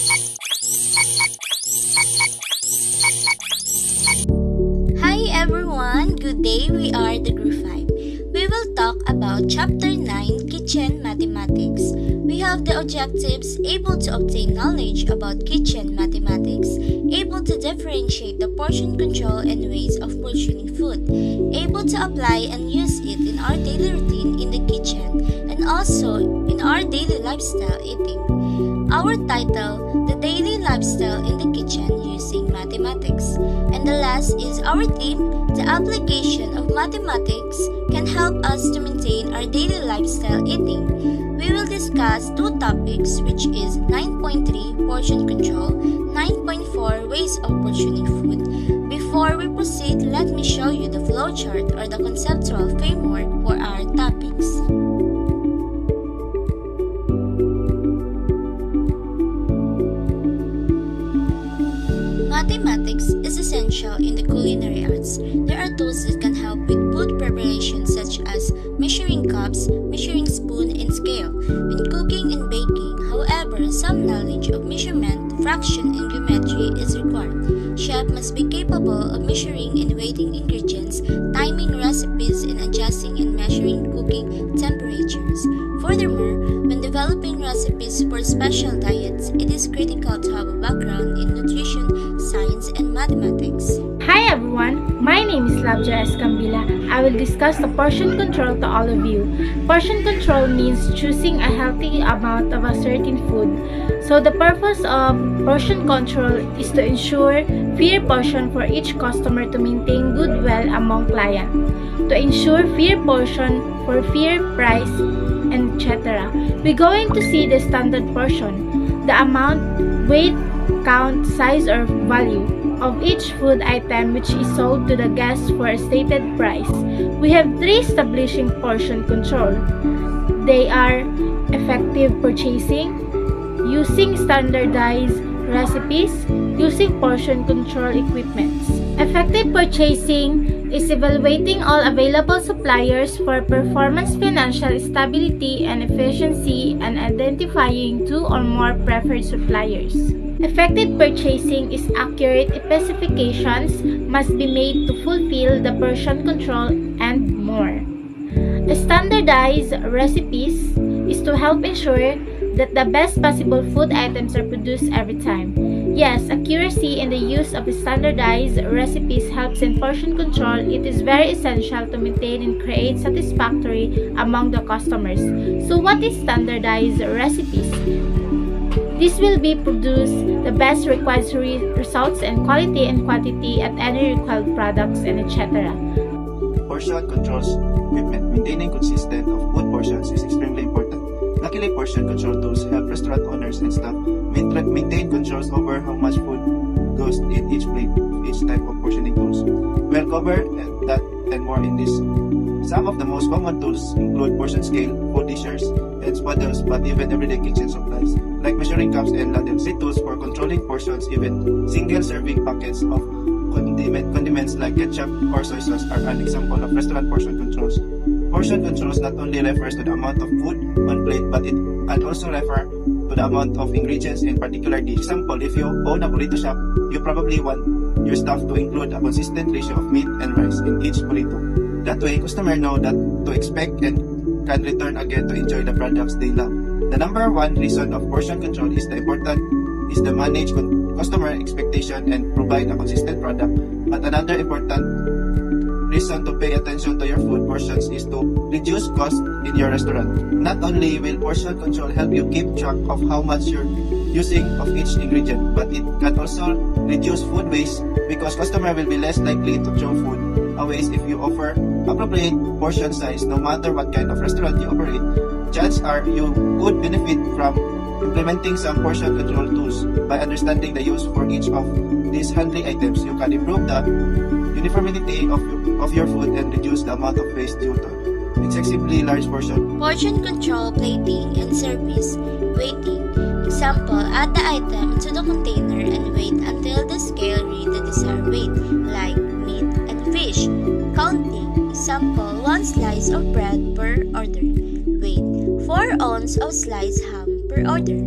Hi everyone, good day. We are the Group 5. We will talk about Chapter 9 Kitchen Mathematics. We have the objectives: able to obtain knowledge about kitchen mathematics, able to differentiate the portion control and ways of portioning food, able to apply and use it in our daily routine in the kitchen and also in our daily lifestyle eating. Our title, The Daily Lifestyle in the Kitchen Using Mathematics. And the last is our theme, The Application of Mathematics Can Help Us to Maintain Our Daily Lifestyle Eating. We will discuss two topics, which is 9.3 Portion Control, 9.4 Ways of Portioning Food. Before we proceed, let me show you the flowchart or the conceptual framework for our topics. Mathematics is essential in the culinary arts. There are tools that can help with food preparation such as measuring cups, measuring spoon, and scale. When cooking and baking, however, some knowledge of measurement, fraction, and geometry is required. Chef must be capable of measuring and weighting ingredients, timing recipes, and adjusting and measuring cooking temperatures. Furthermore, when developing recipes for special diets, it is critical to have a background in nutrition, science, and mathematics. Hi everyone, my name is Labja Escambila. I will discuss the portion control to all of you. Portion control means choosing a healthy amount of a certain food. So the purpose of portion control is to ensure fair portion for each customer to maintain goodwill among clients, to ensure fair portion for fair price, etc. We're going to see the standard portion, the amount, weight, count, size, or value of each food item which is sold to the guests for a stated price. We have three establishing portion control. They are effective purchasing, using standardized recipes, using portion control equipments. Effective purchasing is evaluating all available suppliers for performance, financial stability, and efficiency, and identifying two or more preferred suppliers. Effective purchasing is accurate specifications must be made to fulfill the portion control and more. Standardized recipes is to help ensure that the best possible food items are produced every time. Yes, accuracy in the use of standardized recipes helps in portion control. It is very essential to maintain and create satisfactory among the customers. So what is standardized recipes? This will be produce the best required results and quality and quantity at any required products and etc. Portion controls equipment. Maintaining consistent of food portions is extremely important. Luckily, portion control tools help restaurant owners and staff maintain controls over how much food goes in each plate, each type of portioning tools. We'll cover that and more in this. Some of the most common tools include portion scale, food dishers, and spatulas, but even everyday kitchen supplies like measuring cups and ladles. Tools for controlling portions, even single serving packets of condiments like ketchup or soy sauce are an example of restaurant portion controls. Portion controls not only refers to the amount of food on plate, but it can also refer to the amount of ingredients in particular dish. Example, if you own a burrito shop, you probably want your staff to include a consistent ratio of meat and rice in each burrito. That way, customers know that to expect and can return again to enjoy the products they love. The number one reason of portion control is the manage customer expectation and provide a consistent product. But another important reason to pay attention to your food portions is to reduce cost in your restaurant. Not only will portion control help you keep track of how much you're using of each ingredient, but it can also reduce food waste because customer will be less likely to throw food away if you offer appropriate portion size. No matter what kind of restaurant you operate, chances are you could benefit from implementing some portion control tools. By understanding the use for each of these handling items, you can improve the uniformity of your food and reduce the amount of waste due to excessively large portion. Portion control, plating, and service. Weighting. Example, add the item to the container and wait until the scale read the desired weight, like meat and fish. Counting. Example, 1 slice of bread per order. Weight, 4 ounces of sliced ham per order.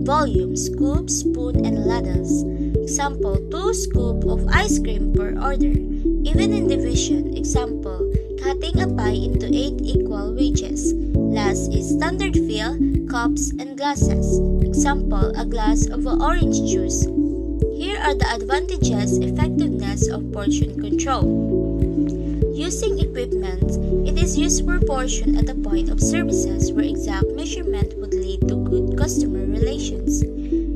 volume, scoop, spoon, and ladles. Example, 2 scoop of ice cream per order. Even in division, example, cutting a pie into 8 equal wedges. Last is standard fill, cups, and glasses. Example, a glass of orange juice. Here are the advantages, effectiveness of portion control. Using equipment, it is used for portion at the point of services where exact measurement would lead to good customer relations.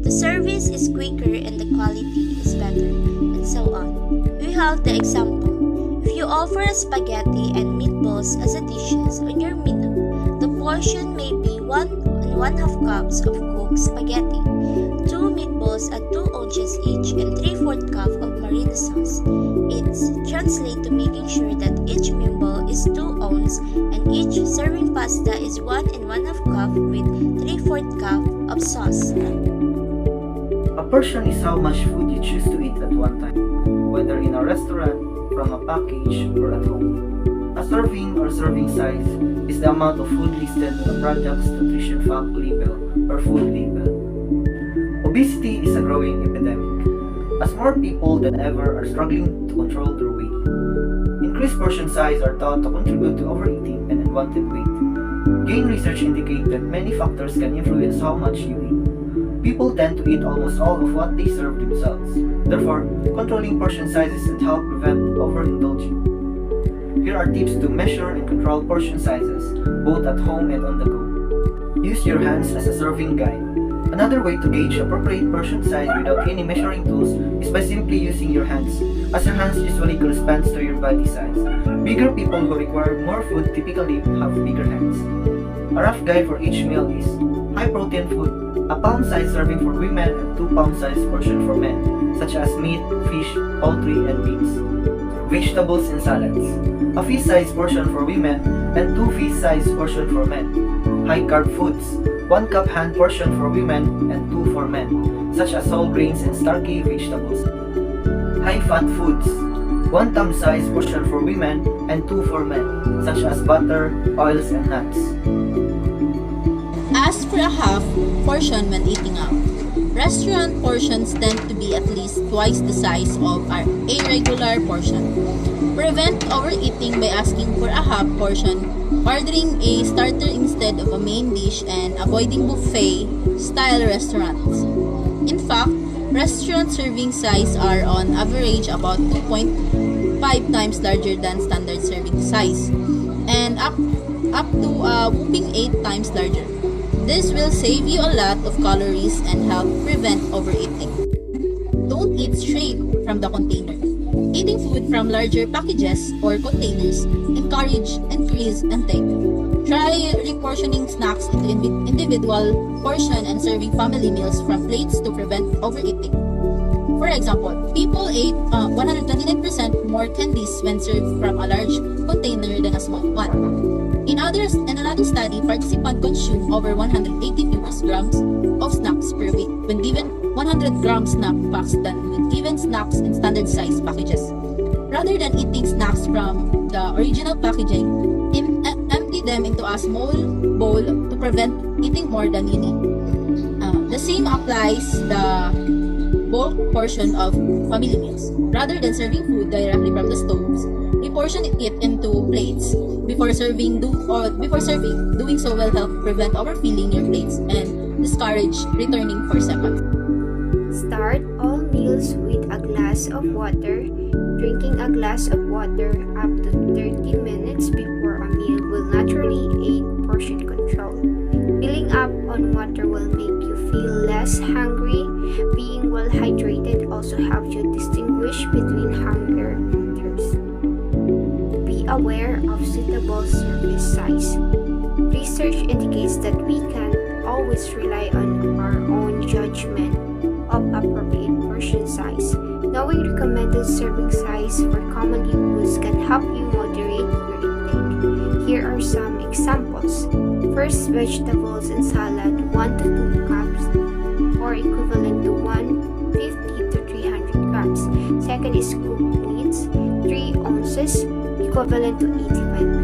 The service is quicker and the quality is better, and so on. We have the example. If you offer a spaghetti and meatballs as a dishes on your menu, the portion may be 1 and 1/2 cups of cooked spaghetti, 2 meatballs at 2 ounces each, and 3/4 cup of marinara sauce. It translates to making sure that each meatball is 2 ounces and each serving pasta is 1 and 1/2 cup with 3/4 cup of sauce. A portion is how much food you choose to eat at one time, whether in a restaurant, from a package, or at home. A serving or serving size is the amount of food listed on the product's nutrition fact label or food label. Obesity is a growing epidemic, as more people than ever are struggling to control their weight. Increased portion size are thought to contribute to overeating and unwanted weight. Gain research indicates that many factors can influence how much you eat. People tend to eat almost all of what they serve themselves. Therefore, controlling portion sizes can help prevent overindulging. Here are tips to measure and control portion sizes, both at home and on the go. Use your hands as a serving guide. Another way to gauge appropriate portion size without any measuring tools is by simply using your hands, as your hands usually corresponds to your body size. Bigger people who require more food typically have bigger hands. A rough guide for each meal is high protein food, a pound-sized serving for women and 2 pound-sized portion for men, such as meat, fish, poultry, and beans. Vegetables and salads, a feast-sized portion for women and 2 feast-sized portion for men. High-carb foods, 1 cup hand portion for women and 2 for men, such as whole grains and starchy vegetables. High-fat foods, 1 thumb-sized portion for women and 2 for men, such as butter, oils, and nuts. Ask for a half portion when eating out. Restaurant portions tend to be at least twice the size of a regular portion. Prevent overeating by asking for a half portion, ordering a starter instead of a main dish, and avoiding buffet-style restaurants. In fact, restaurant serving size are on average about 2.5 times larger than standard serving size, and up to a whopping 8 times larger. This will save you a lot of calories and help prevent overeating. Don't eat straight from the container. Eating food from larger packages or containers encourage increased intake. Try reportioning snacks into individual portion and serving family meals from plates to prevent overeating. For example, people ate 129% more candies when served from a large container than a small one. In another study, participants consumed over 180 fewer grams of snacks per week when given 100-gram snack packs than when given snacks in standard size packages. Rather than eating snacks from the original packaging, empty them into a small bowl to prevent eating more than you need. The same applies the bulk portion of family meals. Rather than serving food directly from the stoves, reportion it into plates before serving. Doing so will help prevent overfilling your plates and discourage returning for seconds. Start all meals with a glass of water. Drinking a glass of water up to 30 minutes before a meal will naturally aid portion control. Filling up on water will make you feel less hungry. Being well hydrated also helps you distinguish between hunger and thirst. Be aware of suitable service size. Research indicates that we can't always rely on our own judgment of appropriate portion size. Knowing recommended serving size for common foods can help you moderate your intake. Here are some examples. First, vegetables and salad 1 to 2 cups or equivalent to 150 to 300 grams. Second is cooked meats 3 ounces equivalent to 85 grams.